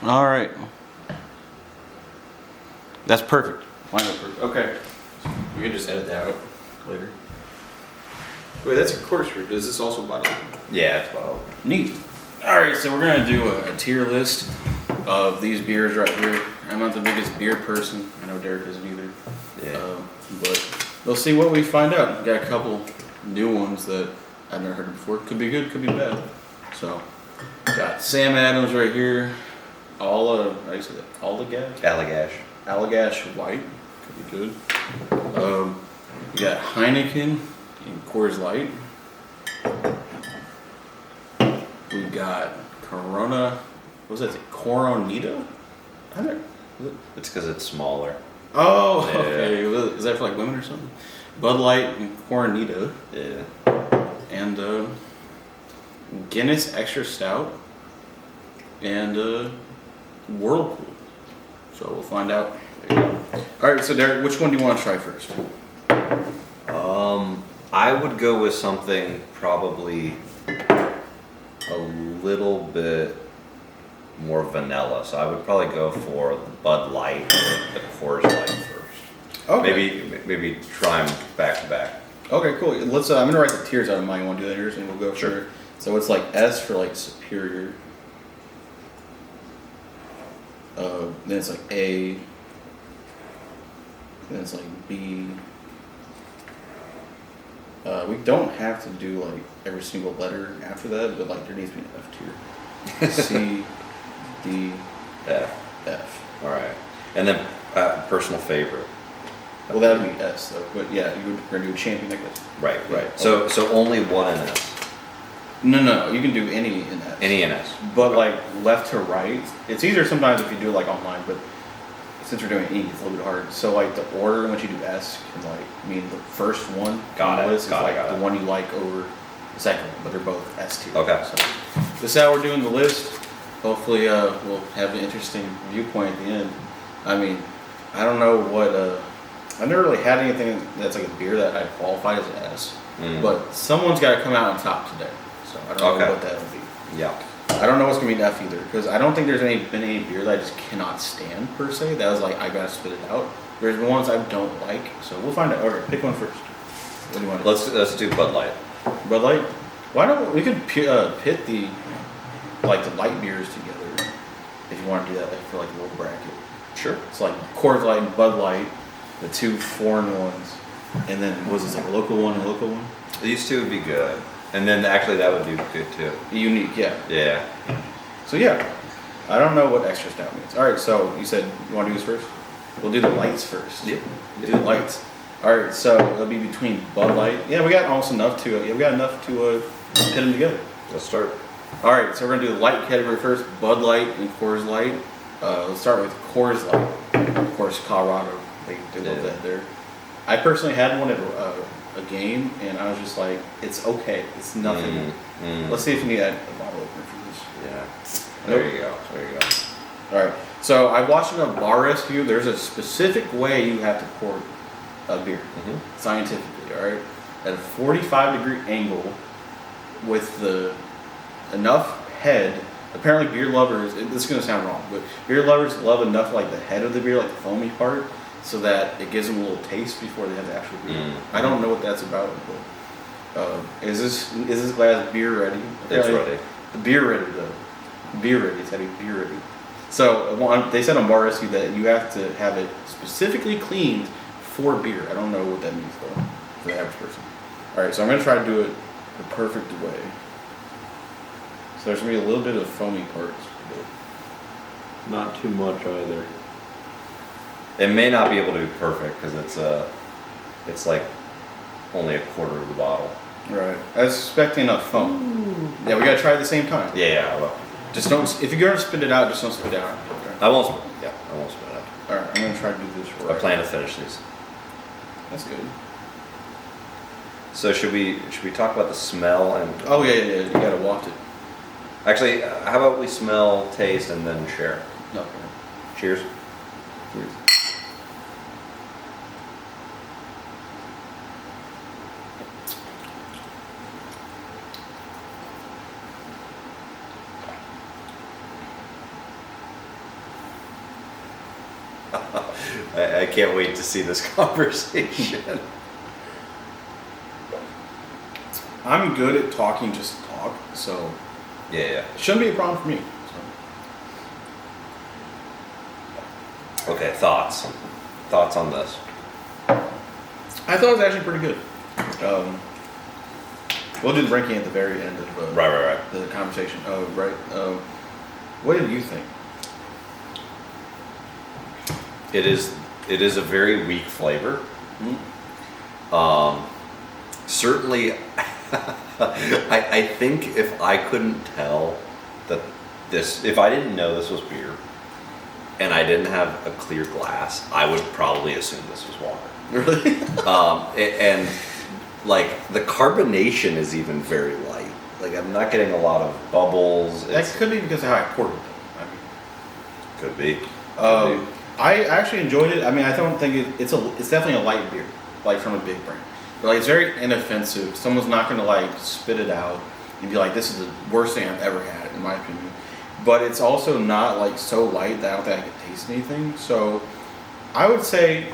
All right. That's perfect. Why not perfect? Okay. You can just edit that out later. Wait, that's a quarter screw. Does this also bottle? Yeah, it's bottled. Neat. All right, so we're gonna do a tier list of these beers right here. I'm not the biggest beer person. I know Derek isn't either. Yeah. But we'll see what we find out. Got a couple new ones that I've never heard of before. Could be good, could be bad. So, got Sam Adams right here. How do you say that? Allagash. Allagash White. Could be good. We got Heineken and Coors Light. We got Corona. What was that? Coronita? I don't. It's because it's smaller. Oh, Yeah. okay. Is that for like women or something? Bud Light and Coronita. Yeah. And Guinness Extra Stout. And Whirlpool. So we'll find out. Alright, so Derek, which one do you want to try first? I would go with something probably a little bit more vanilla. So I would probably go for the Bud Light or the Coors Light first. Okay. Maybe try them back to back. Okay, cool. Let's. I'm gonna write the tiers out of mine. You want to do that yours, and we'll go Sure. for. So it's like S for like superior. Then it's like A. Then it's like B. We don't have to do like every single letter after that, but like there needs to be an F tier. C, D, F. F. All right. And then personal favorite. Well, that would be S though. But yeah, we're gonna do a champion like this. Right. Right. So only one in S. No. You can do any in S. Any in S. But like left to right, it's easier sometimes if you do it like online, but since we're doing E, it's a little bit hard. So like the order in which you do S can like mean the first one Got on the it, list is got it, like got the it. one you like over the second one, but they're both S tier. Okay. So this is how we're doing the list. Hopefully we'll have an interesting viewpoint at the end. I mean, I don't know what I've never really had anything that's like a beer that I qualified as an S. But someone's got to come out on top today. So I don't know Okay. what that would be. Yeah. I don't know what's gonna be an F either, because I don't think there's been any beer that I just cannot stand per se. That was like I gotta spit it out. There's ones I don't like, so we'll find out. Alright, pick one first. What do you want? Let's do Bud Light. Bud Light. Why don't we could pit the light beers together if you want to do that like, for like a little bracket. Sure. It's like Coors Light and Bud Light, the two foreign ones, and then was this like a local one and a local one? These two would be good. And then actually that would be good too. Unique, yeah. Yeah. So yeah, I don't know what extra stout means. All right, so you said you want to do this first? We'll do the lights first. Yeah. Do the lights. All right, so it'll be between Bud Light. Yeah, we got almost enough to. Yeah, we got enough to put them together. Let's start. All right, so we're gonna do the light category first. Bud Light and Coors Light. Let's start with Coors Light. Of course, Colorado. They love that there. I personally had one at a game, and I was just like, it's okay. It's nothing. Let's see if we need a bottle opener for this. Yeah. There you go. All right. So I watched in a bar rescue. There's a specific way you have to pour a beer, scientifically. All right, at a 45-degree angle, with the enough head. Apparently, beer lovers. This is gonna sound wrong, but beer lovers love enough like the head of the beer, like the foamy part, so that it gives them a little taste before they have the actual beer. I don't know what that's about, but is this glass beer ready? It's ready. The beer ready though. Beer ready. It's had a beer ready. So they said on Bar Rescue that you have to have it specifically cleaned for beer. I don't know what that means though for the average person. All right, so I'm gonna try to do it the perfect way. So there's gonna be a little bit of foamy parts. Not too much either. It may not be able to be perfect because it's like only a quarter of the bottle. Right. I was expecting enough foam. Yeah, we gotta try it at the same time. Yeah. Well, Just don't. If you're gonna spit it out, just don't spit it out. Okay. I won't. Yeah. I won't spit it out. All right, I'm gonna try to do this right. I plan to finish these. That's good. So should we talk about the smell and Oh yeah. You gotta waft it. actually how about we smell, taste, and then share? Okay. Cheers. Cheers. I can't wait to see this conversation. I'm good at talking just to talk, so Yeah, yeah. it shouldn't be a problem for me. Okay, thoughts. Thoughts on this? I thought it was actually pretty good. We'll do the ranking at the very end of Right. the conversation. Right. What did you think? It is a very weak flavor. Mm. Certainly, I think if I couldn't tell that if I didn't know this was beer, and I didn't have a clear glass, I would probably assume this was water. Really? And like the carbonation is even very light. Like I'm not getting a lot of bubbles. That could be because of how I poured it. I mean, Could be. I actually enjoyed it. I mean, I don't think it's definitely a light beer, like from a big brand. But like, it's very inoffensive. Someone's not gonna like spit it out and be like, "This is the worst thing I've ever had," in my opinion. But it's also not like so light that I don't think I could taste anything. So I would say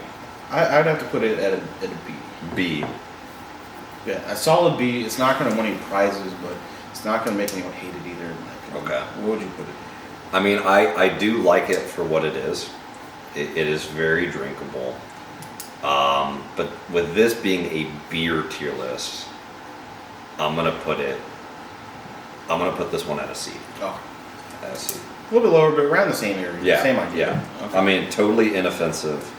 I'd have to put it at a B. B. Yeah, a solid B. It's not gonna win any prizes, but it's not gonna make anyone hate it either. In my opinion. Okay. What would you put it? I mean, I do like it for what it is. It is very drinkable. But with this being a beer tier list, I'm gonna put this one at a C. Oh, At a C. a little bit lower, but around the same area. Yeah. Same idea. Yeah. Okay. I mean, totally inoffensive.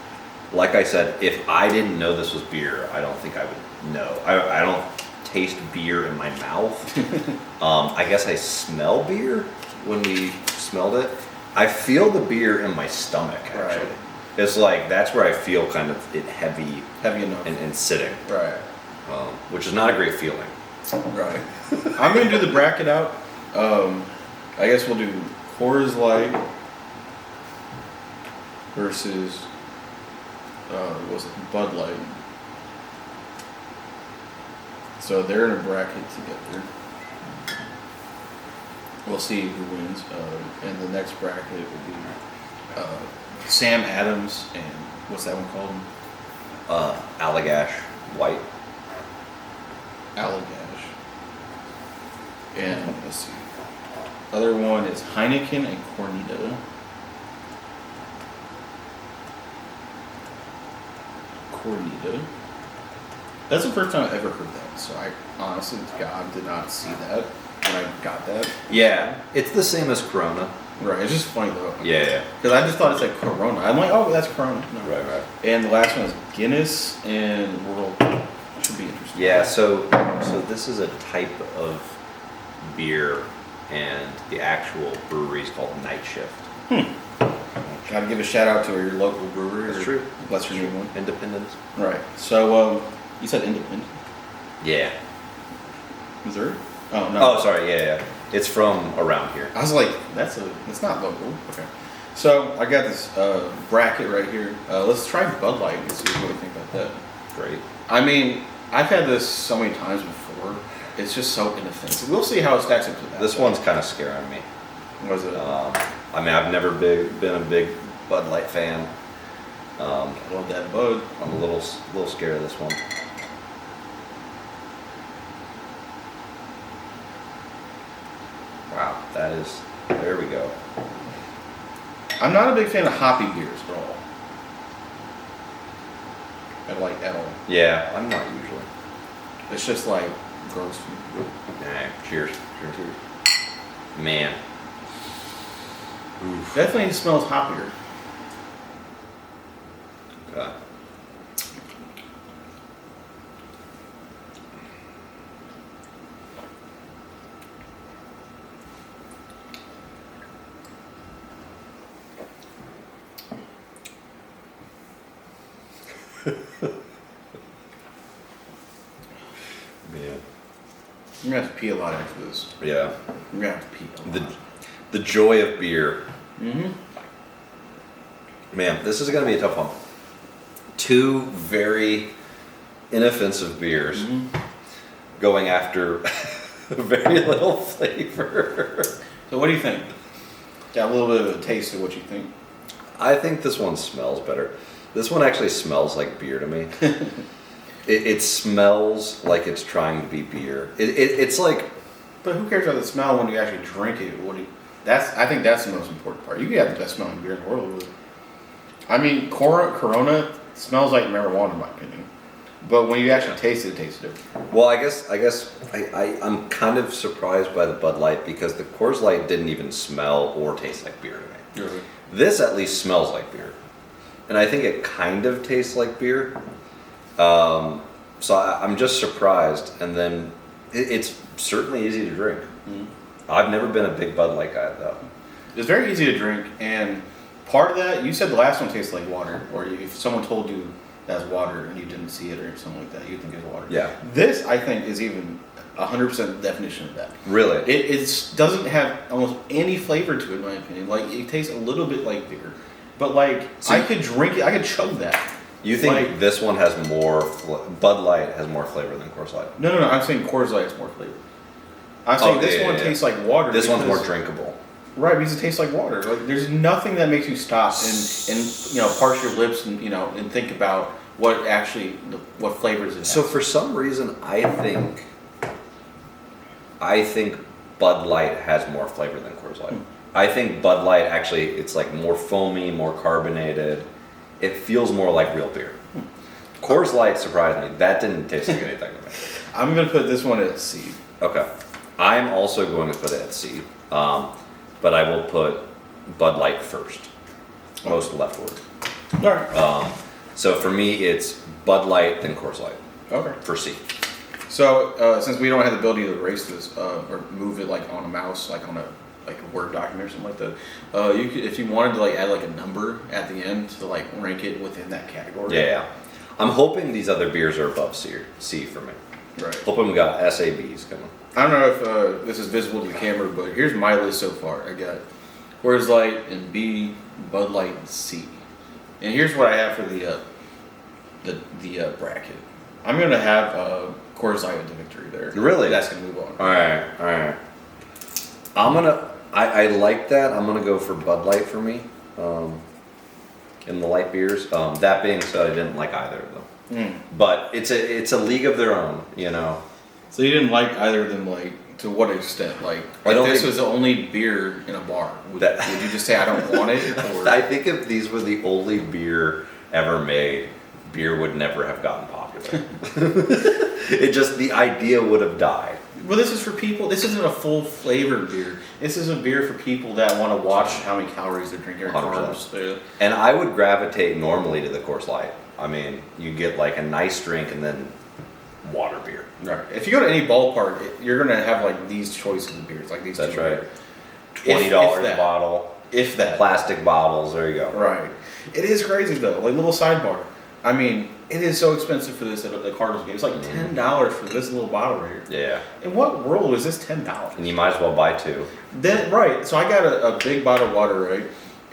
Like I said, if I didn't know this was beer, I don't think I would know. I don't taste beer in my mouth. I guess I smell beer when we smelled it. I feel the beer in my stomach, actually. Right. It's like, that's where I feel kind of it heavy Heavy enough. and sitting, Right. which is not a great feeling. Right. I'm gonna do the bracket out. I guess we'll do Coors Light versus what was it, Bud Light. So they're in a bracket together. We'll see who wins. And the next bracket will be Sam Adams and what's that one called? Allagash White. Allagash. And let's see. Other one is Heineken and Cornito. Cornito. That's the first time I've ever heard that. So I honestly, to God, did not see that when I got that. Yeah, it's the same as Corona. Right. It's just funny though. Yeah. Because I just thought it said Corona. I'm like, oh, that's Corona. No. Right. And the last one is Guinness and World. Should be interesting. Yeah, so this is a type of beer, and the actual brewery is called Night Shift. Got to give a shout out to your local brewery. That's or true. Lesser New one. Independence. Right. So you said Independent, Yeah. Missouri. Oh no. Oh, sorry. Yeah. It's from around here. I was like, that's not local. Okay. So I got this bracket right here. Let's try Bud Light and see what we think about that. Great. I mean, I've had this so many times before. It's just so inoffensive. We'll see how it stacks up to that. This one's kind of scaring me. Was it? I mean, I've never been a big Bud Light fan. I love that Bud. I'm a little scared of this one. Wow, that is. There we go. I'm not a big fan of hoppy beers at all. At all. Yeah, I'm not usually. It's just like gross. Alright, cheers. Cheers. Man. Oof. Definitely smells hoppier. Okay. Man. I'm gonna have to pee a lot after this. Yeah. I'm gonna have to pee a lot. The joy of beer. Mm-hmm. Man, this is gonna be a tough one. Two very inoffensive beers going after very little flavor. So what do you think? Got a little bit of a taste of what you think. I think this one smells better. This one actually smells like beer to me. It smells like it's trying to be beer. It's like, But who cares about the smell when you actually drink it? I think that's the most important part. You can have the best smelling beer in the world. I mean, Corona smells like marijuana in my opinion. But when you actually taste it tastes different. well, I guess I'm kind of surprised by the Bud Light because the Coors Light didn't even smell or taste like beer to me. Really? This at least smells like beer, and I think it kind of tastes like beer. So I'm just surprised, and then it's certainly easy to drink. I've never been a big Bud Light guy though. It's very easy to drink, and part of that, you said the last one tastes like water, or if someone told you that's water and you didn't see it or something like that, you think it's water. Yeah. This, I think, is even 100% definition of that. Really? It doesn't have almost any flavor to it, in my opinion. Like, it tastes a little bit like beer. But, like, So I could drink it, I could chug that. You think Like- this one has more? Bud Light has more flavor than Coors Light. No, I'm saying Coors Light has more flavor. I'm saying this one tastes like water. This one's more because- drinkable. Right, because it tastes like water. Like, there's nothing that makes you stop and parse your lips and and think about what flavors it has. So for some reason, I think Bud Light has more flavor than Coors Light. I think Bud Light actually, it's like more foamy, more carbonated. It feels more like real beer. Coors Light surprised me. That didn't taste like anything to me. I'm gonna put this one at C. Okay. I'm also going to put it at C. But I will put Bud Light first. Most leftward. All right. So for me, it's Bud Light, then Coors Light Okay. for C. So since we don't have the ability to erase this or move it like on a mouse, like on a Word document or something like that, you could, if you wanted to add a number at the end to rank it within that category. Yeah. I'm hoping these other beers are above C for me. Right. Hoping we got SABs coming. I don't know if this is visible to the camera, but here's my list so far. I got Coors Light and B, Bud Light and C. And here's what I have for the bracket. I'm gonna have Coors Light with the victory there. Really? That's gonna move on. Alright. I like that. I'm gonna go for Bud Light for me. In the light beers. That being said, I didn't like either of them. But it's a league of their own, So you didn't like either of them, to what extent? I If don't this think- was the only beer in a bar, would That- you just say I don't want it? Or? I think if these were the only beer ever made, beer would never have gotten popular. The idea would have died. Well, this is for people. This isn't a full flavored beer. This is a beer for people that want to watch how many calories they're drinking or 100%. carbs. And I would gravitate normally to the Coors Light. I mean, you get a nice drink and then water beer. Right. If you go to any ballpark, you're gonna have these choices of beers, like these. That's two right. If $20 a that. bottle. If that. Plastic bottles. There you go. Right. It is crazy though. Little sidebar. I mean, it is so expensive for this at the Cardinals game. It's like $10 for this little bottle right here. Yeah. In what world is this $10? And you might as well buy two. Then right. So I got a big bottle of water, right,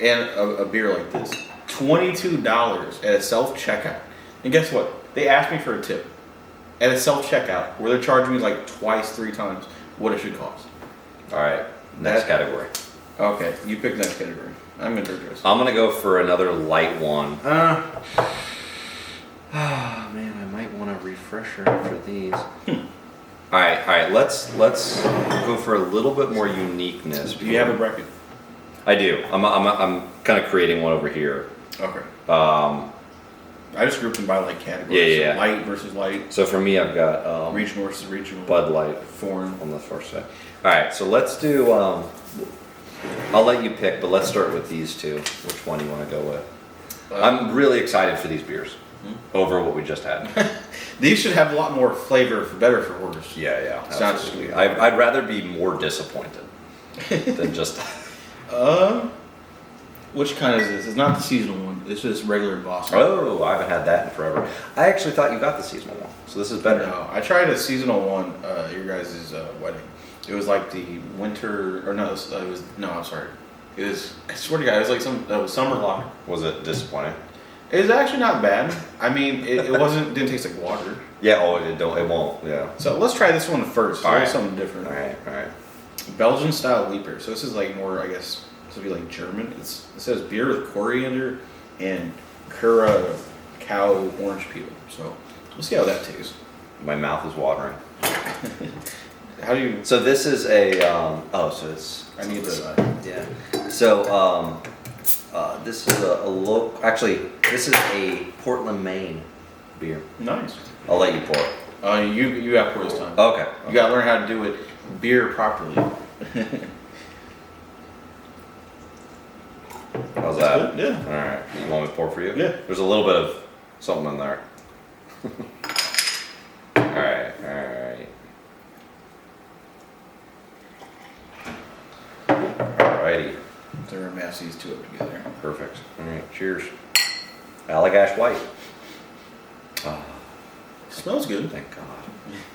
and a beer like this, $22 at a self checkout. And guess what? They asked me for a tip at a self checkout where they're charging me twice, 3 times what it should cost. All right. Next That- category. Okay, you pick next category. I'm gonna drink this. I'm gonna go for another light one. Man, I might want a refresher after these. All right. Let's go for a little bit more uniqueness. Do you have a bracket? I do. I'm kind of creating one over here. Okay. Um, I just grouped them by categories. Yeah. So light versus light, so for me, I've got regional versus regional, Bud Light foreign. on the first side. All right, so let's do. I'll let you pick, but let's start with these two. Which one you want to go with? I'm really excited for these beers over what we just had. These should have a lot more flavor, for better for worse. Yeah, It's not absolutely. just- I'd rather be more disappointed than just. Which kind is this? It's not the seasonal one. It's just regular Boston. Oh, I haven't had that in forever. I actually thought you got the seasonal one, so this is better. No, I tried a seasonal one. Your guys' wedding. It was like the winter, or no, it was no. I'm sorry. It was. I swear to God, it was like summer lager. Was it disappointing? It was actually not bad. I mean, it wasn't. Didn't taste like water. Yeah. Oh, it won't. Yeah. So let's try this one first. All All right. Something different. All right. Belgian style leaper. So this is more, I guess, to be like German. It says beer with coriander and curacao orange peel. So we'll see how that tastes. My mouth is watering. How do you? So this is a, so it's, I need the. yeah. So, this is a local, actually, this is a Portland, Maine beer. Nice. I'll let you pour it. You got pour this time. Okay. You gotta learn how to do it beer properly. How's That's that? good, yeah. Alright, you want me to pour for you? Yeah. There's a little bit of something in there. Alright. Alrighty, So we're gonna mash these two up together. perfect. Alright, cheers. Allagash White. Oh, Smells good. thank God.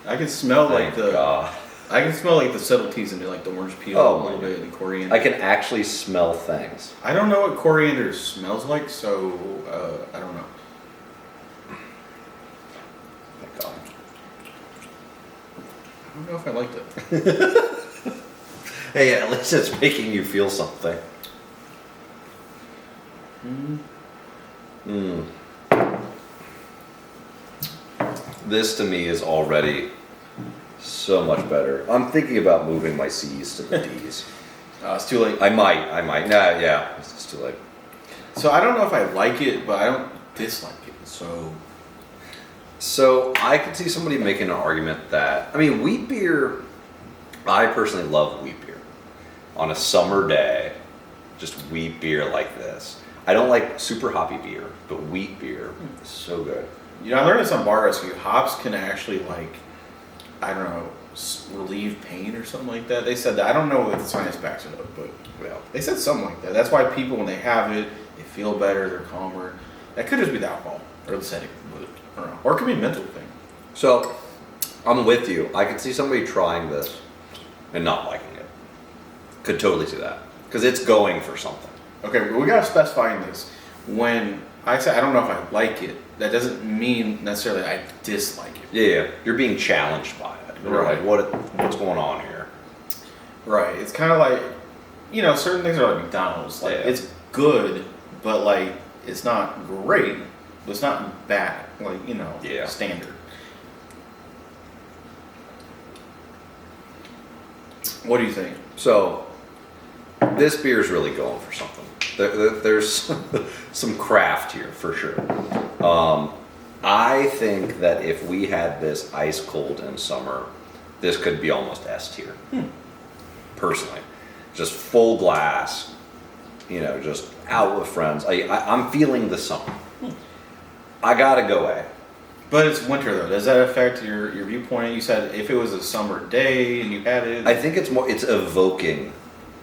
I can smell Thank like God. I can smell like the subtleties in it, like the orange peel, Oh, a little my bit of the coriander. I can actually smell things. I don't know what coriander smells like, so I don't know. Thank God. I don't know if I liked it. Hey, at least it's making you feel something. Mm. This to me is already so much better. I'm thinking about moving my C's to the D's. It's too late. I might. Nah, yeah, it's just too late. So I don't know if I like it, but I don't dislike it. So I could see somebody making an argument that, I mean, wheat beer, I personally love wheat beer. On a summer day, just wheat beer like this. I don't like super hoppy beer, but wheat beer is so good. You know, I learned this on Bar Rescue. Hops can actually, like, I don't know, relieve pain or something like that. They said that. I don't know if the science backs it up, but Well, they said something like that. That's why people, when they have it, they feel better, they're calmer. That could just be the alcohol or the setting, but I don't know. Or it could be a mental thing. so I'm with you. I could see somebody trying this and not liking it. Could totally see that. Because it's going for something. Okay, well, we gotta specify in this. When I say I don't know if I like it, that doesn't mean necessarily I dislike it. Yeah. You're being challenged by it. You're Right. like, what's going on here? Right. It's kind of like, you know, certain things are like McDonald's. Like, Yeah. it's good, but like, it's not great, but it's not bad. Like, you know, Yeah. standard. What do you think? So, this beer is really going for something. There's some craft here for sure. I think that if we had this ice cold in summer, this could be almost S tier. Personally, just full glass, you know, just out with friends. I'm feeling the summer. I gotta go A. But it's winter though. Does that affect your viewpoint? You said if it was a summer day and you had it. I think it's evoking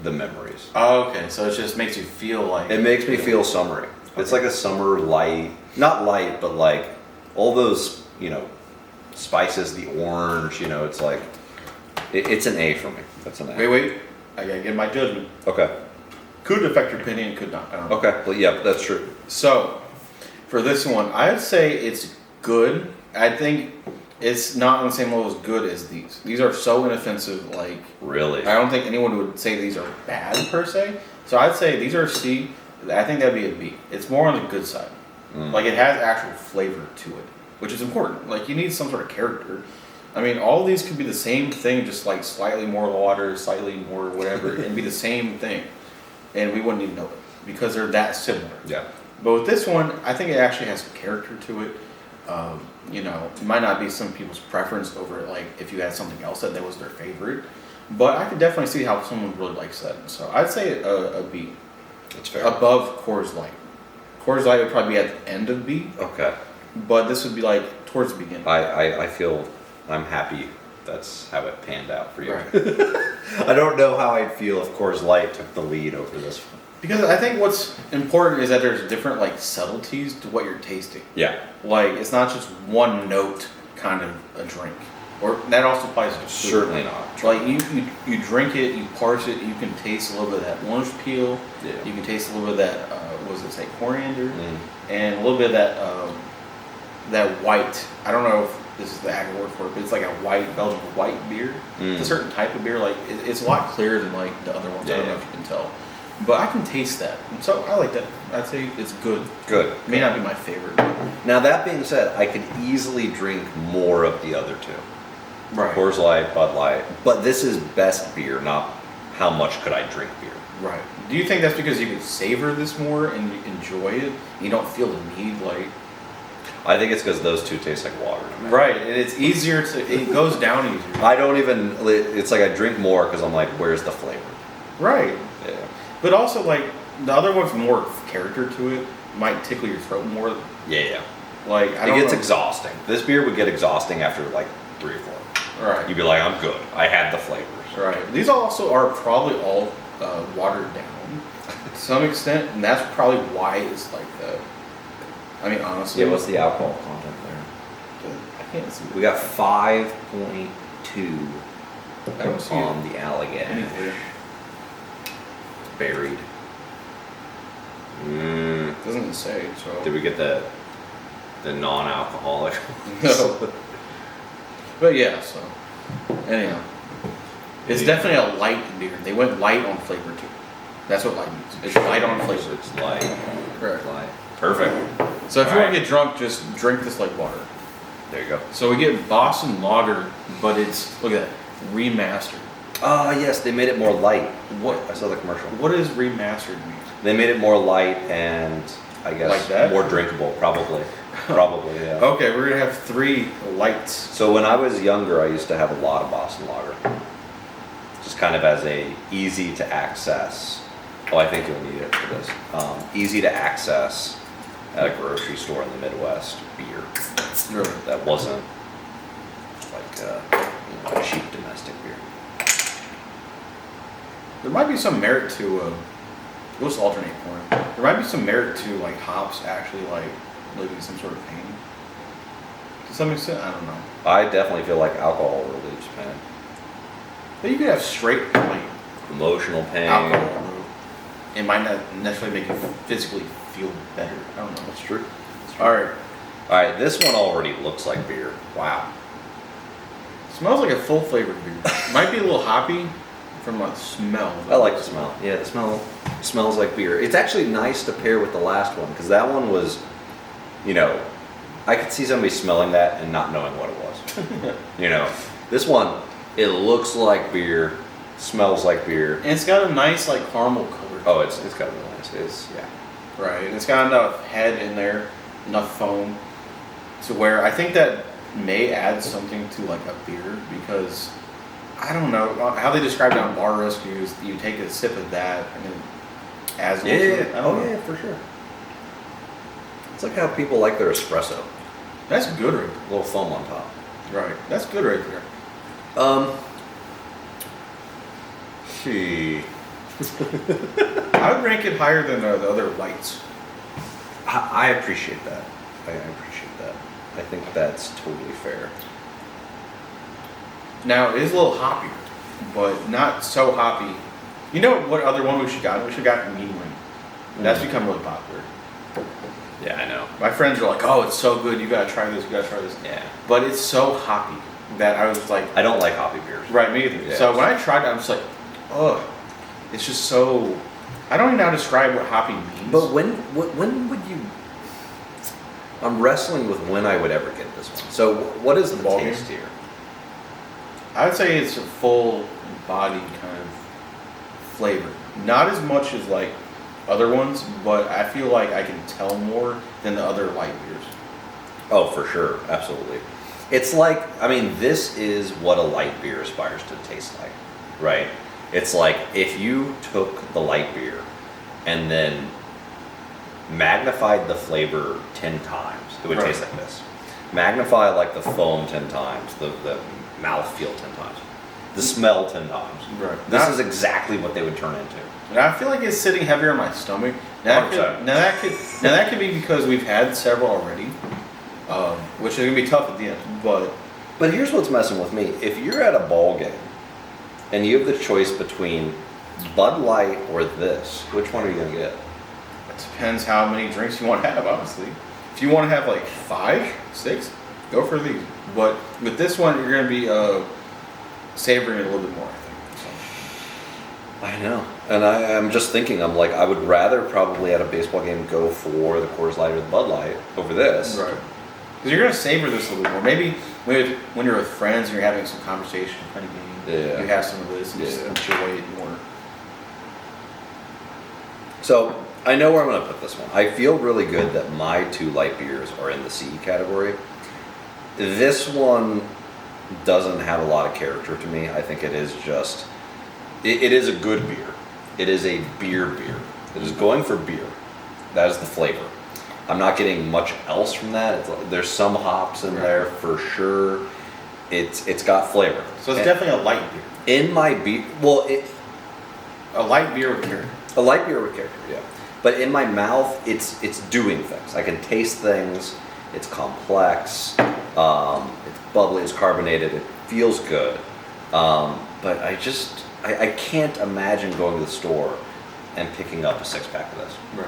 the memories. Oh, okay. So it just makes you feel like. It makes me feel summery. It's like a summer light, not light, but like all those, you know, spices, the orange, you know, it's like, it's an A for me. That's an A. Wait. I gotta get my judgment. Okay. Could affect your opinion, could not. I don't know. Okay. Well, yeah, that's true. So, for this one, I'd say it's good. I think it's not on the same level as good as these. These are so inoffensive, like, Really? I don't think anyone would say these are bad per se. So I'd say these are C. I think that'd be a B. It's more on the good side. Like, it has actual flavor to it, which is important. Like, you need some sort of character. I mean, all of these could be the same thing, just like slightly more water, slightly more whatever, and be the same thing. And we wouldn't even know it because they're that similar. Yeah. But with this one, I think it actually has some character to it. You know, it might not be some people's preference over like if you had something else that was their favorite, but I could definitely see how someone really likes that. So I'd say a B, That's fair. above Coors Light. Coors Light would probably be at the end of B, Okay. but this would be like towards the beginning. I feel I'm happy that's how it panned out for you. Right. I don't know how I'd feel if Coors Light took the lead over this one. Because I think what's important is that there's different like subtleties to what you're tasting. Yeah. Like it's not just one note kind of a drink, or that also applies to food. Certainly not. Like you drink it, you parse it, you can taste a little bit of that orange peel. Yeah. You can taste a little bit of that what does it say, coriander, Mm. and a little bit of that that white. I don't know if this is the actual word for it, but it's like a white Belgian white beer. It's a certain type of beer. Like it's a lot clearer than like the other ones. I don't know Yeah. if you can tell. but I can taste that. And so I like that. I'd say it's good. Good. May not be my favorite. Now that being said, I could easily drink more of the other two. Right. Coors Light, Bud Light. But this is best beer, not how much could I drink beer. Right. Do you think that's because you can savor this more and you enjoy it? You don't feel the need, like. I think it's because those two taste like water to me. Right, and it's easier to. It goes down easier. I don't even. It's like I drink more because I'm like, where's the flavor? Right. Yeah. But also, like, the other one's more character to it. Might tickle your throat more. Yeah. Like, I It don't gets know. exhausting. This beer would get exhausting after like 3 or 4. Right. You'd be like, I'm good. I had the flavors. Right. These also are probably all watered down to some extent, and that's probably why it's like that. I mean, honestly. Yeah, what's the alcohol content there? I can't see. We got 5.2 I don't see on the Allegan. anything. Buried. Mm. Doesn't say. So. Did we get the non-alcoholic? No. But yeah. So. Anyhow, it's definitely a light beer. They went light on flavor too. That's what light means. It's light on flavor. It's light. Right. Light. Perfect. So if you All want to right. get drunk, just drink this like water. There you go. So we get Boston Lager, but it's, look at that, remastered. Ah, yes, they made it more light. What? I saw the commercial. What does remastered mean? They made it more light and I guess Like that? more drinkable, probably. Probably, yeah. Okay, we're gonna have 3 lights. So when I was younger, I used to have a lot of Boston Lager, just kind of as a easy to access. Oh, I think you'll need it for this. Easy to access at a grocery store in the Midwest beer Really? that wasn't like a cheap domestic beer. There might be some merit to, we'll just alternate for it. There might be some merit to like hops actually like living some sort of pain. To some extent, I don't know. I definitely feel like alcohol relieves pain, But you could have straight like emotional pain. alcohol. It might not necessarily make you physically feel better. I don't know. That's true. All right. All right, this one already looks like beer. Wow. Smells like a full flavored beer. Might be a little hoppy from the smell. I like the smell. Yeah, the smell smells like beer. It's actually nice to pair with the last one because that one was, I could see somebody smelling that and not knowing what it was. This one, it looks like beer, smells like beer. And it's got a nice like caramel color. Oh, it's got really nice. It's yeah. Right. And it's got enough head in there, enough foam, to where I think that may add something to like a beer because I don't know how they described it on Bar Rescues. You take a sip of that and then adds a little to it. I don't know. yeah, for sure. It's like how people like their espresso. That's good right A little foam on top. there. Right. That's good right there. Gee. I would rank it higher than the other lights. I appreciate that. I appreciate that. I think that's totally fair. Now it is a little hoppier, but not so hoppy. You know what other one we should got? We should got Mean Wing. That's become really popular. Yeah, I know. My friends are like, "Oh, it's so good! You gotta try this. You gotta try this." Yeah. But it's so hoppy that I was like, I don't like hoppy beers. right, me either. Yeah. So when I tried it, I was like, "Ugh!" It's just so. I don't even know how to describe what hoppy means. But when would you? I'm wrestling with when I would ever get this one. So what is the Ball taste game? here? I would say it's a full body kind of flavor. Not as much as like other ones, but I feel like I can tell more than the other light beers. Oh, for sure, absolutely. It's like, this is what a light beer aspires to taste like, right? It's like if you took the light beer and then magnified the flavor 10 times, it would Right. taste like this. Magnify like the foam 10 times, the mouthfeel 10 times, the smell 10 times. Right. This is exactly what they would turn into. And I feel like it's sitting heavier on my stomach. Now 100%. that could be because we've had several already, which is gonna be tough at the end. But Here's what's messing with me. If you're at a ball game and you have the choice between Bud Light or this, which one are you gonna get? it depends how many drinks you want to have. Honestly, if you want to have like 5, 6, go for these. But with this one, you're gonna be savoring it a little bit more. I think. So. I know. And I'm just thinking, I'm like, I would rather probably at a baseball game go for the Coors Light or the Bud Light over this. Right. Because you're gonna savor this a little bit more. Maybe when you're with friends and you're having some conversation, kind of game, Yeah. you have some of this and just Yeah. enjoy it more. So I know where I'm going to put this one. I feel really good that my 2 light beers are in the C category. This one doesn't have a lot of character to me. I think it is just, it is a good beer. It is a beer. It is going for beer. That is the flavor. I'm not getting much else from that. There's some hops in there for sure. It's got flavor. So it's And definitely a light beer. in my beer. Well, A light beer with character. a light beer with character, yeah. But in my mouth, it's doing things. I can taste things. It's complex. It's bubbly. It's carbonated. It feels good. But I can't imagine going to the store and picking up a 6-pack of this. Right.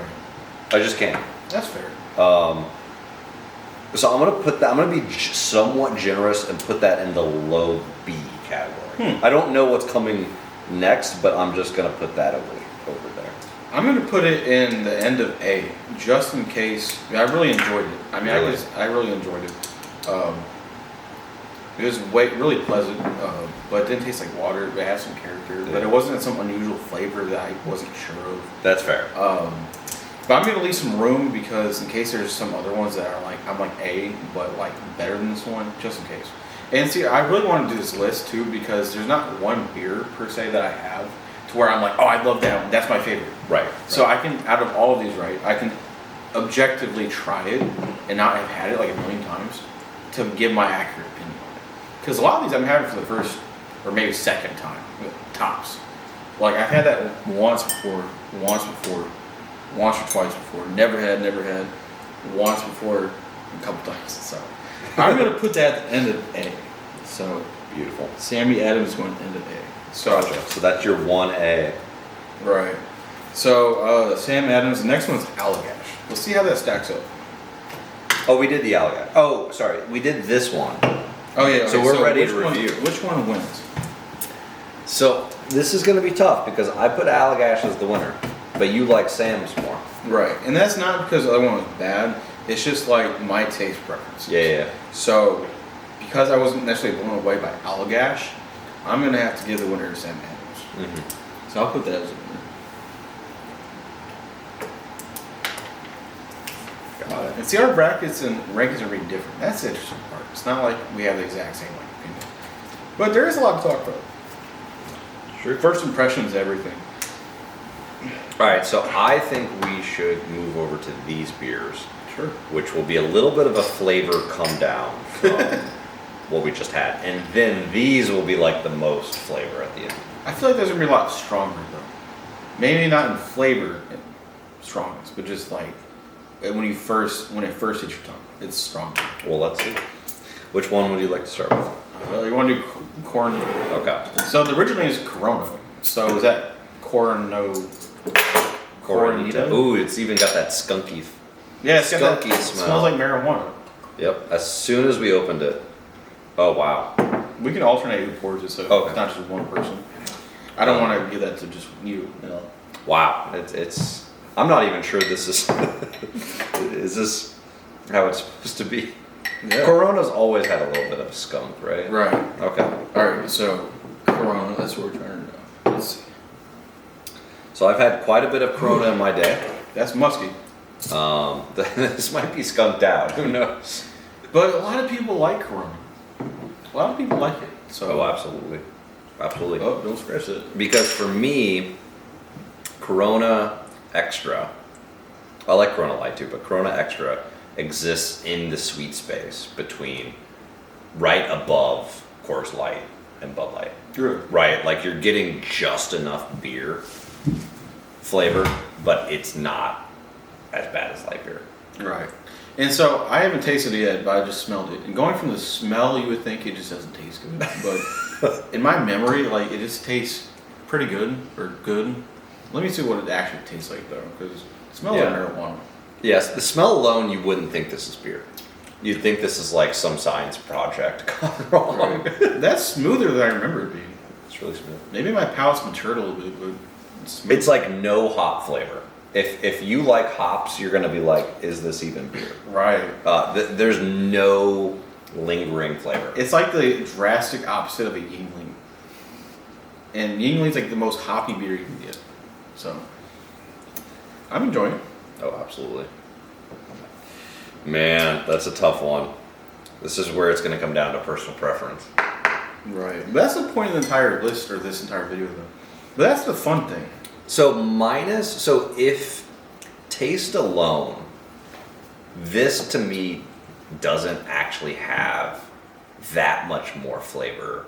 I just can't. That's fair. So I'm gonna put that. I'm gonna be somewhat generous and put that in the low B category. I don't know what's coming next, but I'm just gonna put that over there. I'm gonna put it in the end of A, just in case. I really enjoyed it. I mean, Really? I really enjoyed it. It was really pleasant, but it didn't taste like water. It had some character, but it wasn't some unusual flavor that I wasn't sure of. That's fair. But I'm gonna leave some room because in case there's some other ones that are like I'm like A, but like better than this one, just in case. And see, I really want to do this list too because there's not one beer per se that I have to where I'm like, oh, I love that one. That's my favorite. Right. So I can, out of all of these, right, I can objectively try it and not have had it like a million times to give my accurate opinion on it. Because a lot of these I'm having for the first or maybe second time, tops. Like I've had that once or twice before. Never had, once before, a couple times. So I'm gonna put that at the end of A. So Beautiful. Sammy Adams going to end of A. So So that's your 1A. right. So Sam Adams. The next one's Allagash. We'll see how that stacks up. Oh, we did the Allagash. Oh, sorry. We did this one. Oh yeah. So okay, we're ready which to one- review. Which one wins? So this is going to be tough because I put Allagash as the winner, but you like Sam's more. Right, and that's not because the other one was bad. It's just like my taste preferences. Yeah. So because I wasn't necessarily blown away by Allagash, I'm gonna have to give the winner to Sam Adams. Mm-hmm. So I'll put that as a winner. Got it. And see, our brackets and rankings are really different. That's the interesting part. It's not like we have the exact same like opinion, but there is a lot to talk about. Sure. First impressions, everything. All right, so I think we should move over to these beers, Sure. which will be a little bit of a flavor come down from what we just had, and then these will be like the most flavor at the end. I feel like those are gonna be a lot stronger though. Maybe not in flavor, strongest, but just like when it first hits your tongue, it's stronger. Well, let's see. Which one would you like to start with? Well, you want to do corn? Okay. So the original name is Corona. So is that Coronita? Ooh, it's even got that skunky. Yeah, it's got Skunky that, smell. It smells like marijuana. Yep. As soon as we opened it. Oh wow. We can alternate who pours it, so Okay. it's not just one person. I don't want to give that to just you. No. Wow. It's. I'm not even sure this is. Is this how it's supposed to be? Yeah. Corona's always had a little bit of skunk, right? Right. Okay. All right. So Corona. That's what we're trying to do. Let's see. So I've had quite a bit of Corona in my day. That's musky. This might be skunked out. Who knows? But a lot of people like Corona. A lot of people like it. So. Oh, absolutely. Absolutely. Oh, don't scratch it. Because for me, Corona Extra, I like Corona Light too, but Corona Extra exists in the sweet space between right above Coors Light and Bud Light. True. Right, like you're getting just enough beer flavor, but it's not as bad as light beer. Right. And so I haven't tasted it yet, but I just smelled it. And going from the smell, you would think it just doesn't taste good. But in my memory, like it just tastes pretty good or good. Let me see what it actually tastes like though, because it smells Yeah. like marijuana. Yes, the smell alone, you wouldn't think this is beer. You'd think this is like some science project gone wrong. That's smoother than I remember it being. It's really smooth. Maybe my palate's matured a little bit, but It's like no hop flavor. If you like hops, you're gonna be like, is this even beer? right. There's no lingering flavor. It's like the drastic opposite of a Yingling. And Yingling's like the most hoppy beer you can get. So, I'm enjoying it. Oh, absolutely. Man, that's a tough one. This is where it's gonna come down to personal preference. Right. But that's the point of the entire list, or this entire video, though. But that's the fun thing. So if taste alone, this to me doesn't actually have that much more flavor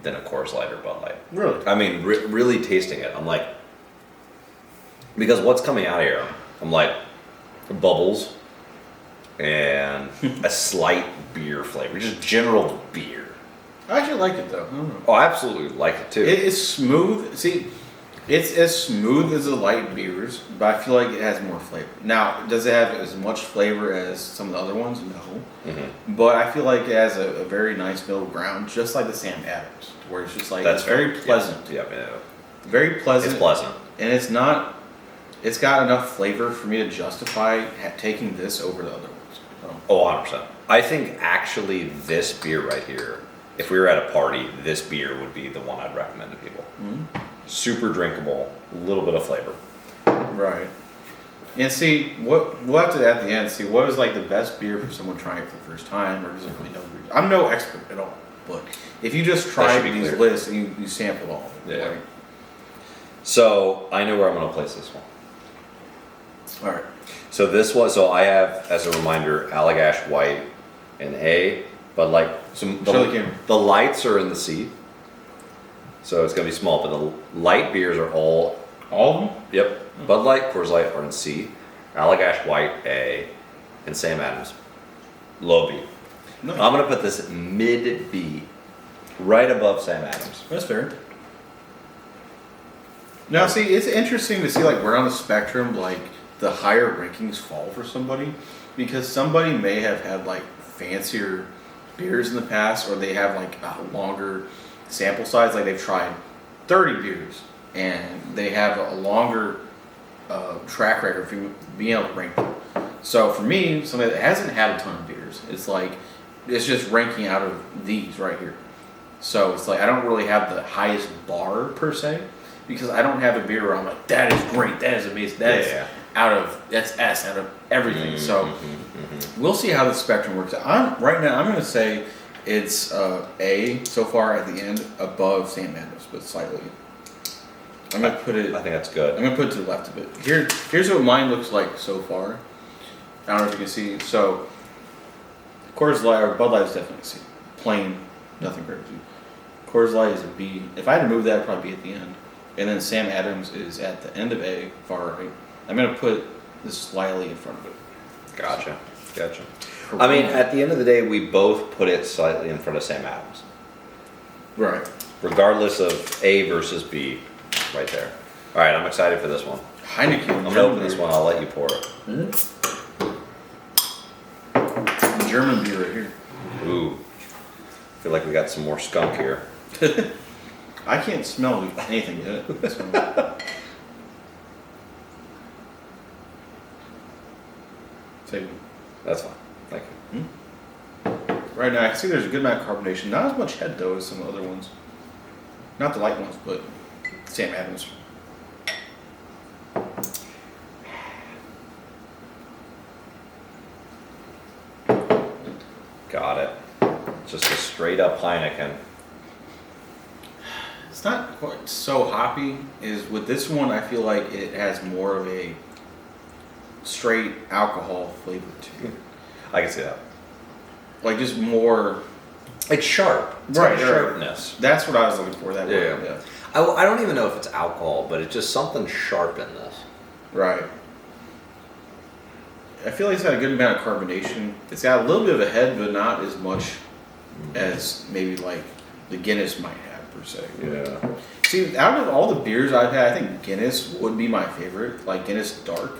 than a Coors Light or Bud Light. Really? I mean, really tasting it, I'm like, because what's coming out here, I'm like, bubbles and a slight beer flavor, just general beer. I actually like it, though. I don't know. Oh, I absolutely like it too. It is smooth. See, it's as smooth as the light beers, but I feel like it has more flavor. Now, does it have as much flavor as some of the other ones? No. Mhm. But I feel like it has a very nice middle ground, just like the Sam Adams, where it's just like, That's it's very fair. pleasant. Yeah, yeah. Very pleasant. It's pleasant. And it's not, it's got enough flavor for me to justify taking this over the other ones. So, Oh, 100%. I think actually this beer right here, if we were at a party, this beer would be the one I'd recommend to people. Super drinkable, a little bit of flavor. right. And see, we'll have to at the end see what is like the best beer for someone trying it for the first time, or doesn't really know beer. I'm no expert at all, but if you just try should be these clear. lists and you sample all, Yeah. like, So I know where I'm going to place this one. all right. So this was, so I have, as a reminder, Allagash White in A, but like, so Show the camera. the lights are in the C. So it's going to be small, but the light beers are all, All of them? yep, Bud Light, Coors Light are in C, Allagash White A, and Sam Adams low B. No. I'm going to put this mid B, right above Sam Adams. That's fair. Now, see, it's interesting to see like where on the spectrum like the higher rankings fall for somebody, because somebody may have had like fancier beers in the past, or they have like a longer sample size, like they've tried 30 beers and they have a longer track record for being able to rank them. So for me, somebody that hasn't had a ton of beers, it's like it's just ranking out of these right here. So it's like I don't really have the highest bar per se, because I don't have a beer where I'm like, that is great, that is amazing, that's Yeah. that's S out of everything. So we'll see how the spectrum works out. Right now I'm gonna say it's A so far at the end, above Sam Adams, but slightly. I'm gonna put it. I think that's good. I'm gonna put it to the left of it. Here's what mine looks like so far. I don't know if you can see. So, Coors Light or Bud Light is definitely a C. Plain, nothing crazy. Coors Light is a B. If I had to move that, it'd probably be at the end. And then Sam Adams is at the end of A, far right. I'm gonna put this slightly in front of it. Gotcha. I mean, at the end of the day, we both put it slightly in front of Sam Adams. Right. Regardless of A versus B, right there. All right, I'm excited for this one. Heineken. I'm gonna open this one. I'll let you pour it. German beer right here. Ooh, feel like we got some more skunk here. I can't smell anything yet. So. Take it. That's fine. Thank you. Right now, I can see there's a good amount of carbonation. Not as much head though as some of the other ones. Not the light ones, but Sam Adams. Got it. Just a straight up Heineken. It's not quite so hoppy. Is with this one, I feel like it has more of a straight alcohol flavor to it. I can see that. Like just more. It's sharp. It's Right, got right. sharpness. That's what I was looking for. That Yeah. word. Yeah. I don't even know if it's alcohol, but it's just something sharp in this. Right. I feel like it's got a good amount of carbonation. It's got a little bit of a head, but not as much as maybe like the Guinness might have per se. Yeah. See, out of all the beers I've had, I think Guinness would be my favorite. Like Guinness Dark.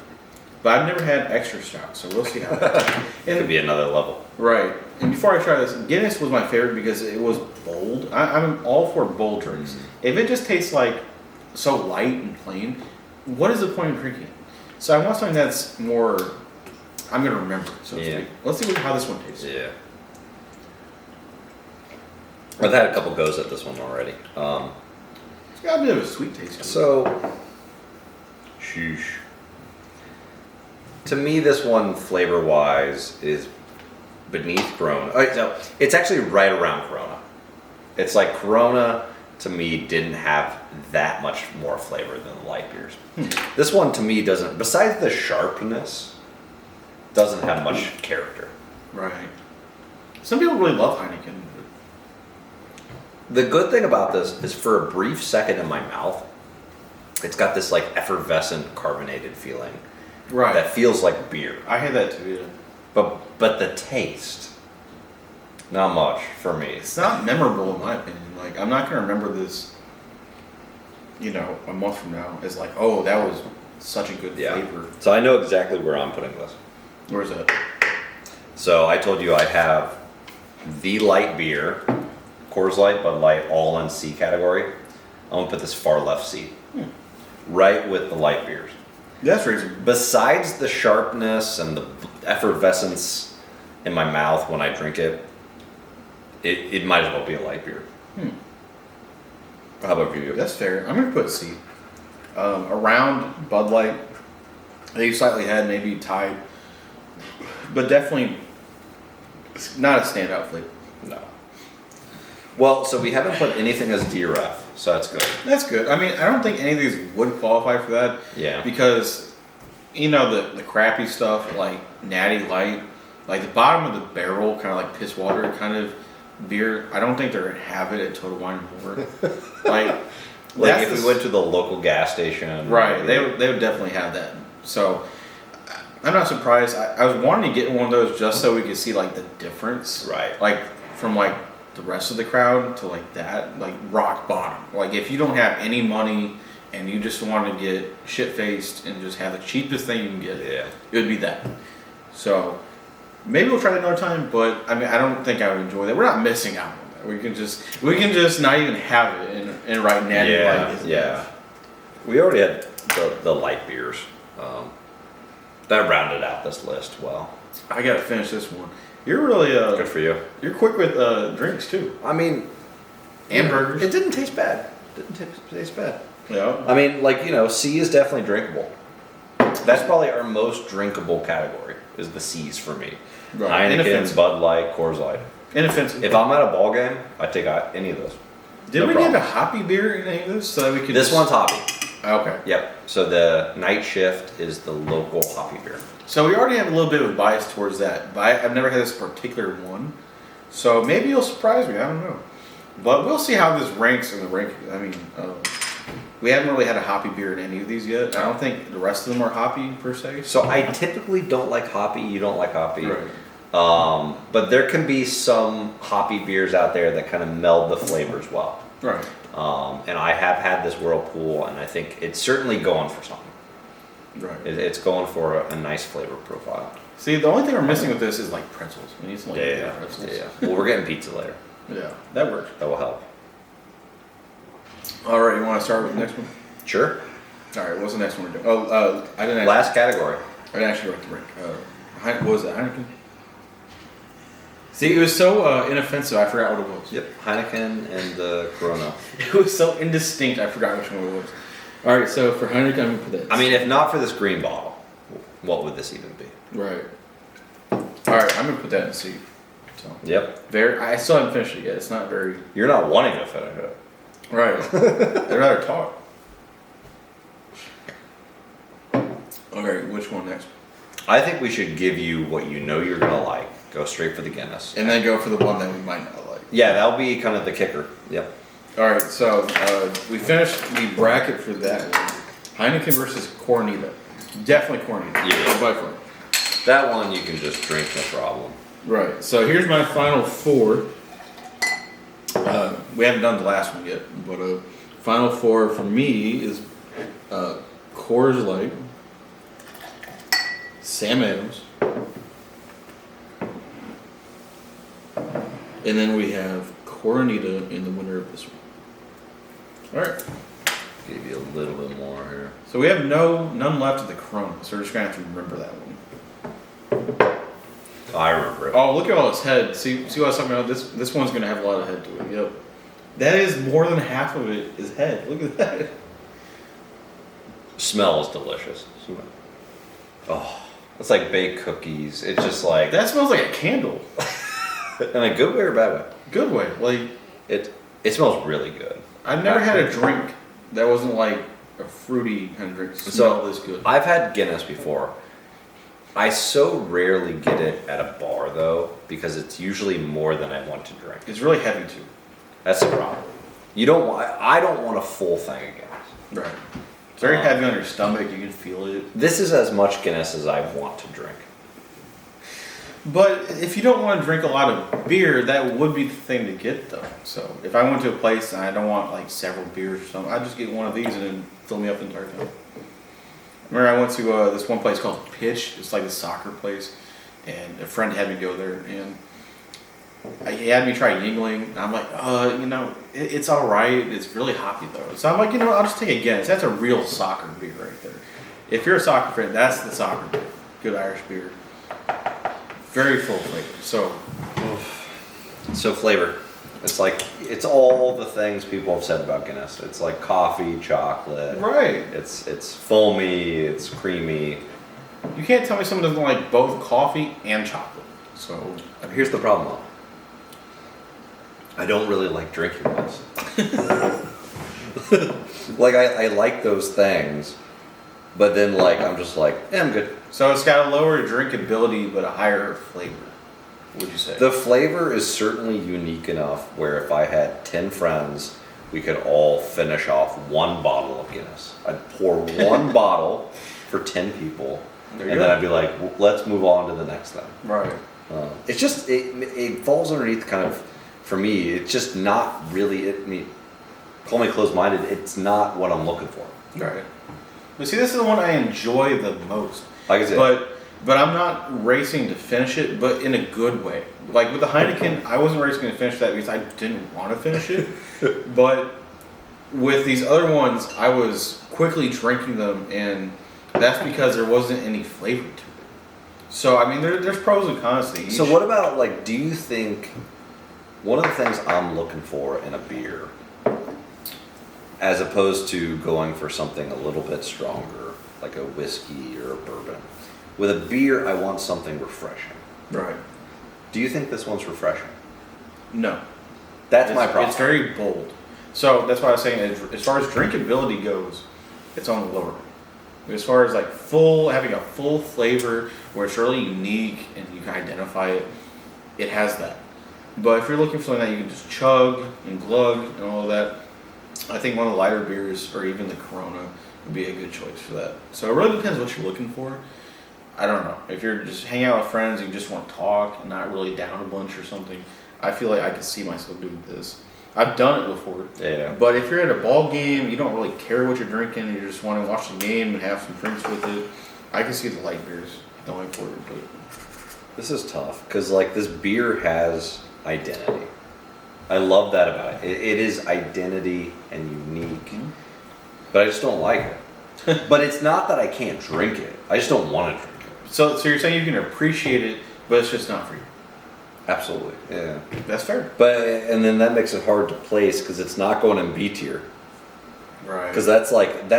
but I've never had extra stout, so we'll see how that. It could be another level. Right. And before I try this, Guinness was my favorite because it was bold. I'm all for bold drinks. If it just tastes like so light and plain, what is the point of drinking it? So I want something that's more, I'm going to remember, so to Yeah. speak. Let's see how this one tastes. Yeah. I've had a couple goes at this one already. It's got a bit of a sweet taste to it. So, sheesh. To me, this one flavor-wise is beneath Corona. So it's actually right around Corona. It's like Corona to me didn't have that much more flavor than the light beers. This one to me doesn't. Besides the sharpness, doesn't have much character. Right. Some people really love Heineken. The good thing about this is for a brief second in my mouth, it's got this like effervescent carbonated feeling Right. that feels like beer. I had that too, yeah. But the taste, not much for me. It's not memorable in my opinion. Like, I'm not going to remember this, you know, a month from now as like, oh, that was such a good Yeah. flavor. So I know exactly where I'm putting this. Where's that? So I told you I have the light beer, Coors Light, Bud Light, all in C category. I'm gonna put this far left C, right with the light beers. That's reasonable. Besides the sharpness and the effervescence in my mouth when I drink it, it might as well be a light beer. How about for you? That's fair. I'm gonna put C. Around Bud Light, they slightly had maybe tied, but definitely not a standout flavor. No. Well, so we haven't put anything as DRF, so that's good. That's good. I mean, I don't think any of these would qualify for that. Yeah. Because, you know, the crappy stuff like Natty Light, like the bottom of the barrel, kind of like piss water kind of beer. I don't think they're gonna have it at Total Wine & More. Like Like if we went to the local gas station. right, they would definitely have that. So I'm not surprised. I was wanting to get one of those just so we could see like the difference. Right. Like from like the rest of the crowd to like that, like rock bottom. Like if you don't have any money and you just want to get shit faced and just have the cheapest thing you can get, Yeah. it would be that. So maybe we'll try that another time. But I mean, I don't think I would enjoy that. We're not missing out on that. We can just not even have it and right now. Yeah. We already had the light beers. That rounded out this list well. I gotta finish this one. You're really Good for you. you're quick with drinks too. I mean, And burgers. It didn't taste bad. Taste bad. Yeah. I mean, like, you know, C is definitely drinkable. That's probably our most drinkable category, is the C's for me. Right. Heineken, Inoffensive. Bud Light, Coors Light. Inoffensive. If I'm at a ball game, I take any of those. Did no we problem. get a hoppy beer in any of this so that we could? This one's hoppy. Okay. Yep. So the Night Shift is the local hoppy beer. So we already have a little bit of bias towards that, but I've never had this particular one. So maybe you'll surprise me. I don't know. But we'll see how this ranks in the ranking. I mean, we haven't really had a hoppy beer in any of these yet. I don't think the rest of them are hoppy per se. So I typically don't like hoppy. You don't like hoppy. Right. But there can be some hoppy beers out there that kind of meld the flavors well. Right. And I have had this Whirlpool, and I think it's certainly going for something. Right. It's going for a nice flavor profile. See, the only thing we're missing with this is like pretzels. We need some like Yeah. pretzels. Well, we're getting pizza later. Yeah, that works. That will help. All right, you want to start with the next one? Sure. All right, what's the next one we're doing? Oh, I didn't. Last category. I didn't actually write the rank. What was it? Heineken. See, it was so inoffensive. I forgot what it was. Yep. Heineken and the Corona. It was so indistinct. I forgot which one it was. All right, so for Heineken, I'm gonna put that. I mean, if not for this green bottle, what would this even be? right. All right, I'm gonna put that in C. So Yep. I still haven't finished it yet. It's not very. You're not wanting to finish it. Right. I'd rather talk. Okay, which one next? I think we should give you what you know you're gonna like. Go straight for the Guinness. And then go for the one that we might not like. Yeah, that'll be kind of the kicker. Yep. All right, so we finished the bracket for that one. Heineken versus Cornita. Definitely Cornita. Yeah. By far. That one you can just drink, no problem. Right. So here's my final four. We haven't done the last one yet, but final four for me is Coors Light, Sam Adams. And then we have Coronita in the winner of this one. All right. Give you a little bit more here. So we have none left of the Corona, so we're just gonna have to remember that one. I remember it. Oh, look at all its head. See what I was talking about? This one's gonna have a lot of head to it. Yep. That is more than half of it is head. Look at that. Smell is delicious. Oh, it's like baked cookies. It's just like That smells like a candle. in a good way or bad way. Good way. Like It smells really good. I've never had a drink that wasn't like a fruity kind of drink. Smell this good. I've had Guinness before. I so rarely get it at a bar though, because it's usually more than I want to drink. It's really heavy too. That's the problem. You don't want. I don't want a full thing of Guinness. Right. It's very heavy on your stomach. You can feel it. This is as much Guinness as I want to drink. But if you don't want to drink a lot of beer, that would be the thing to get though. So if I went to a place and I don't want like several beers or something, I'd just get one of these and then fill me up the entire time. Remember I went to this one place called Pitch. It's like a soccer place. And a friend had me go there and he had me try Yingling. And I'm like, it's all right. It's really hoppy though. So I'm like, I'll just take a Guinness. That's a real soccer beer right there. If you're a soccer fan, that's the soccer beer. Good Irish beer. Very full flavor. So flavor. It's all the things people have said about Guinness. It's like coffee, chocolate. Right. It's foamy. It's creamy. You can't tell me someone doesn't like both coffee and chocolate. So Here's the problem though. I don't really like drinking this. Like I like those things, but then like I'm just like, I'm good. So it's got a lower drinkability but a higher flavor, would you say? The flavor is certainly unique enough where if I had 10 friends, we could all finish off one bottle of Guinness. I'd pour one bottle for 10 people, There you and go. then I'd be like, let's move on to the next thing. Right. It's just, it falls underneath kind of, for me, it's just not really, call me closed-minded, it's not what I'm looking for. Right. But see, this is the one I enjoy the most. Like I said, But I'm not racing to finish it, but in a good way. Like with the Heineken, I wasn't racing to finish that because I didn't want to finish it. But with these other ones, I was quickly drinking them, and that's because there wasn't any flavor to it. So I mean, there's pros and cons to each. so what about, like, do you think, one of the things I'm looking for in a beer, as opposed to going for something a little bit stronger, like a whiskey or a bourbon, with a beer, I want something refreshing. Right. Do you think this one's refreshing? No. That's my problem. It's very bold. So that's why I was saying, as far as drinkability goes, it's on the lower. As far as like having a full flavor where it's really unique and you can identify it, it has that. But if you're looking for something that you can just chug and glug and all of that, I think one of the lighter beers or even the Corona would be a good choice for that. So it really depends what you're looking for. I don't know. If you're just hanging out with friends and you just want to talk and not really down a bunch or something, I feel like I could see myself doing this. I've done it before. Yeah. But if you're at a ball game, you don't really care what you're drinking, and you just want to watch the game and have some drinks with it, I can see the light beers going for it. But This is tough, because, like, this beer has identity. I love that about it. It is identity and unique, but I just don't like it. But it's not that I can't drink it. I just don't want to drink it. So you're saying you can appreciate it, but it's just not for you. Absolutely. Yeah. That's fair. But, and then that makes it hard to place because it's not going in B tier. Right. Because that's like,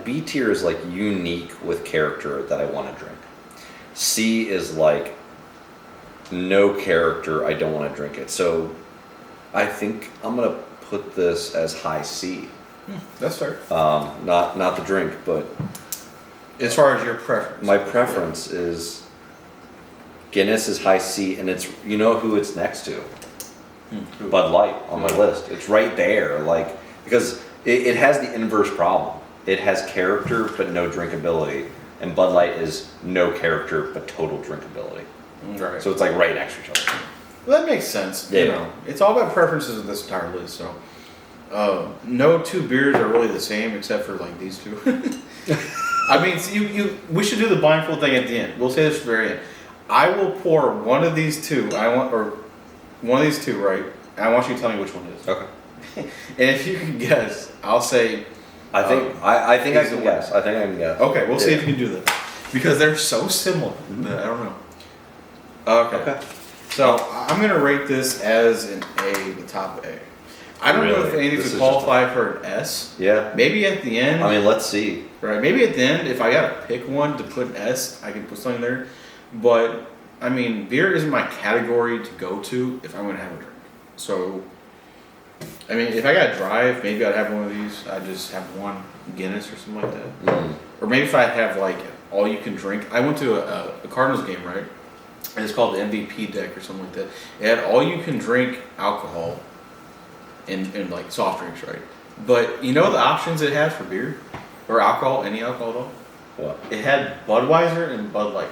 B tier is like unique with character that I want to drink. C is like no character, I don't want to drink it. So I think I'm going to put this as high C. That's fair. Not the drink, but As far as your preference. my preference is Guinness is high C, and it's, you know who it's next to? Who? Bud Light on my list. It's right there, like, because it has the inverse problem. It has character but no drinkability, and Bud Light is no character but total drinkability. Right. So it's like right next to each other. Well, that makes sense. Yeah. You know, it's all about preferences of this entire list. So, no two beers are really the same except for like these two. I mean, so we should do the blindfold thing at the end. We'll say this at the very end. I will pour one of these two. One of these two, right? I want you to tell me which one it is. Okay. And if you can guess, I'll say. I think I think I he's the can winner. guess. I think I can guess. Okay, we'll see Yeah. if you can do that because they're so similar. That I don't know. Okay. Okay. So I'm gonna rate this as an A, the top A. I don't know if Really? any of This these is would just qualify for an S. Yeah. Maybe at the end. I mean, let's see. Right, maybe at the end, if I gotta pick one to put an S, I can put something there. But I mean, beer isn't my category to go to if I'm gonna have a drink. So, I mean, if I gotta drive, maybe I'd have one of these. I'd just have one Guinness or something like that. Mm. Or maybe if I have like all you can drink. I went to a Cardinals game, right? And it's called the MVP deck or something like that. It had all you can drink alcohol and like soft drinks, right? But you know the options it had for beer or alcohol, any alcohol at all? What? It had Budweiser and Bud Light.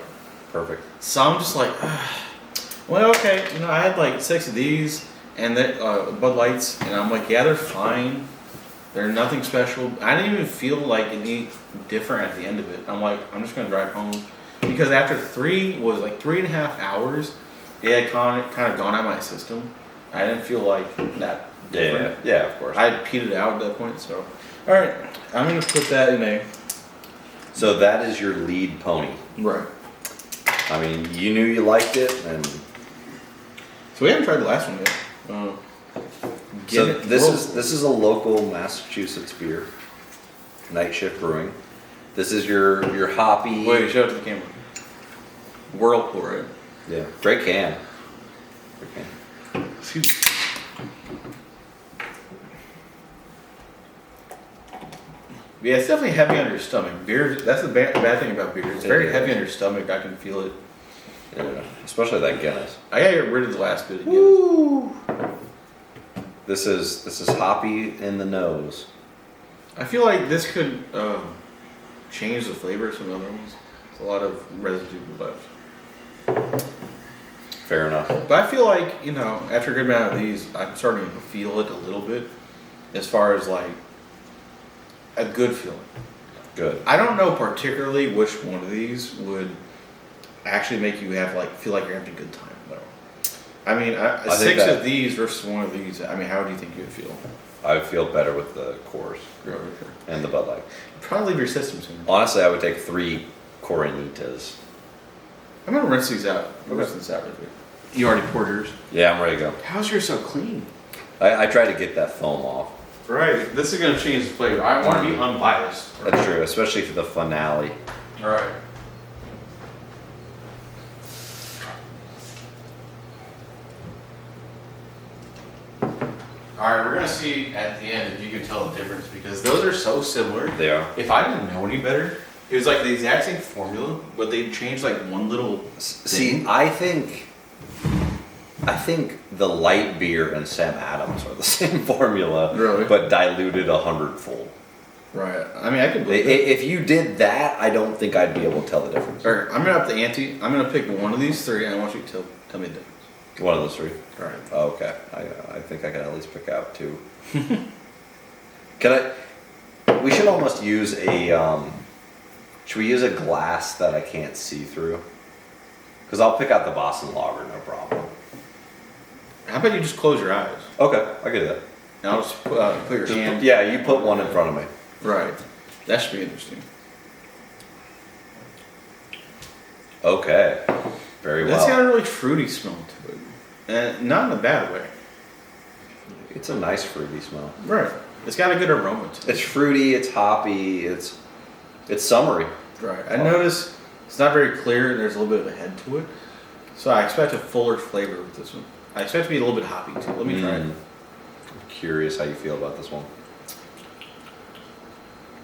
Perfect. So I'm just like, well, okay, you know, I had like 6 of these and that Bud Lights, and I'm like, yeah, they're fine. They're nothing special. I didn't even feel like any different at the end of it. I'm like, I'm just gonna drive home because after 3.5 hours, it had kind of gone out of my system. I didn't feel like that different. Yeah, of course. I had peed it out at that point. So, all right, I'm gonna put that in A. So that is your lead pony. Right. I mean, you knew you liked it, and So we haven't tried the last one yet. so Guinness- this is a local Massachusetts beer. Night Shift Brewing. This is your hoppy. Wait, show it to the camera. Whirlpool, right? Yeah. Great can. Great can. Excuse me. Yeah, it's definitely heavy on your stomach. Beer, that's the bad thing about beer. It's very It is. heavy on your stomach. I can feel it. Yeah. Especially that Guinness. I gotta get rid of the last bit of Guinness. Woo! This is hoppy in the nose. I feel like this could change the flavor of some other ones. It's a lot of residue left. Fair enough. But I feel like, you know, after a good amount of these, I'm starting to feel it a little bit as far as like a good feeling. Good. I don't know particularly which one of these would actually make you have like feel like you're having a good time though. I mean, I think 6 that- of these versus one of these. I mean, how do you think you would feel? I would feel better with the Coors and the Bud Light. Probably leave your system sooner. Honestly, I would take 3 Coronitas. I'm gonna rinse these out. Rinse this out real quick. You already poured yours. Yeah, I'm ready to go. How's yours so clean? I try to get that foam off. Right. This is gonna change the flavor. I want to be unbiased. That's true, especially for the finale. All right. All right, we're gonna see at the end if you can tell the difference because those are so similar. They are. If I didn't know any better, it was like the exact same formula, but they changed like one little. See, I think the light beer and Sam Adams are the same formula, Really? but diluted 100-fold. Right. I mean, I could. If you did that, I don't think I'd be able to tell the difference. All right, I'm gonna up the ante. I'm gonna pick one of these 3, and I want you to tell me the difference. One of those 3. All right. Oh, okay. I think I can at least pick out 2. Can I? We should almost use a. Should we use a glass that I can't see through? Because I'll pick out the Boston Lager, no problem. How about you just close your eyes? Okay, I get that. And I'll just put your hand. Yeah, you put one in front of me. Right. That should be interesting. Okay. Very That's got a well. really fruity smell to it, and not in a bad way. It's a nice fruity smell. Right. It's got a good aroma to it. It's fruity. It's hoppy. It's summery. Right. I notice it's not very clear. There's a little bit of a head to it, so I expect a fuller flavor with this one. I expect it to be a little bit hoppy too. Let me try it. I'm curious how you feel about this one.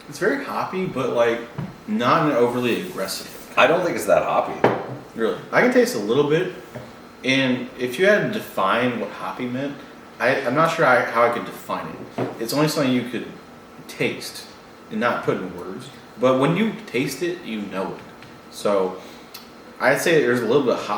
It's very hoppy, but like not an overly aggressive. I don't think it's that hoppy. Really, I can taste a little bit, and if you had to define what hoppy meant, I'm not sure how I could define it. It's only something you could taste and not put in words. But when you taste it, you know it. So I'd say there's a little bit of hop.